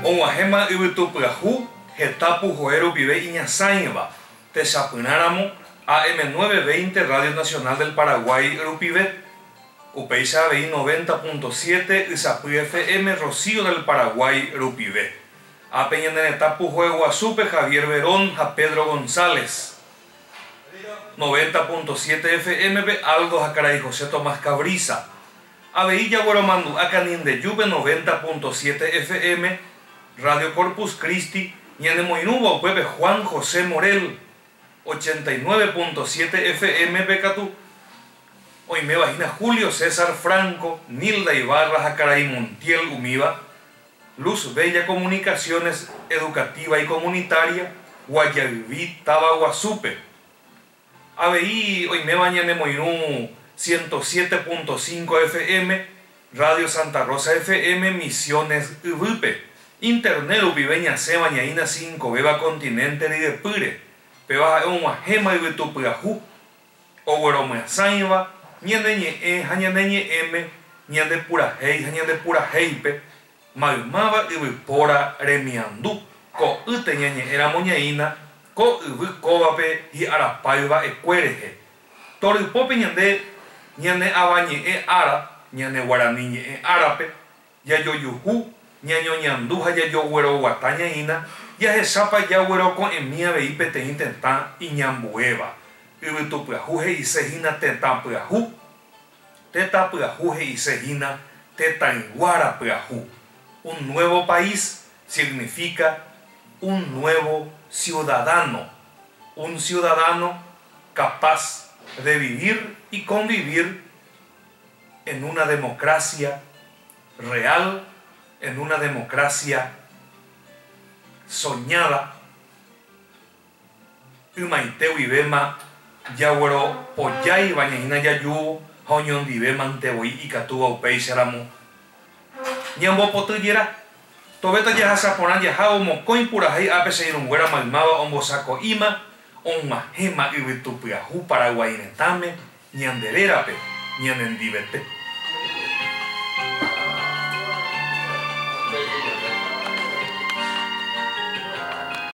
Onguahema Ibitupyahu, Getapu Joero Vive Iñazañeva, Tesapináramo, AM920 Radio Nacional del Paraguay Rupivet, Upeixa BI 90.7 Isapuy FM Rocío del Paraguay Rupivet, a Peñanetapu Joe Guasupe Javier Verón, a Pedro González, 90.7 FM Aldo Jacaray José Tomás Cabriza, a Veilla Guaromandu Acanín de Yuve 90.7 FM Radio Corpus Christi, Ñanemoinuba Puebe Juan José Morel, 89.7 FM Becatu, hoy me vagina Julio César Franco, Nilda Ibarra Jacaray Montiel Umiva, Luz Bella Comunicaciones Educativa y Comunitaria, Guayaviví Tabaguasupe, ABI hoy me bañane Moinú 107.5 FM, Radio Santa Rosa FM, Misiones Ubupe, Internet Ubibeña Seba Ñaína 5, Beba Continente de Pure, Peba Onguahema y Betupyahu, Ogueromea Saiba, Ñandeñe Jañandeñe M, Ñande Pura Hei, Jañande Pura Heipe, Malmaba y Bipora Remiandú, Ko Uteñañe era Moñaína, Ko Ubicobape y Arapaiba Ecuereje, Toripope Ñande, Ñane Abañe Ara, Ñane Guaraniñe Arape, Yayoyuhu, Ñaño Ñanduja ya yo güero guatañaína, ya se sapa ya güero con emía veipe te intenta y ñambueva. Ibitupyahu y sejina tetapyahu, tetapyahu y sejina tetaiguarapyahu. Un nuevo país significa un nuevo ciudadano, un ciudadano capaz de vivir y convivir en una democracia real, en una democracia soñada. Umaiteu ibema yawero poyai bañaina yayu hoñon dibema anteboi y catuba upeisharamo ñambo potuyera tobeta ya saponan ya hao mocoin purahai apese irunguera malmaba ombosako ima onmahema ibitupyahu paraguainetame ñandererape ñanendibete.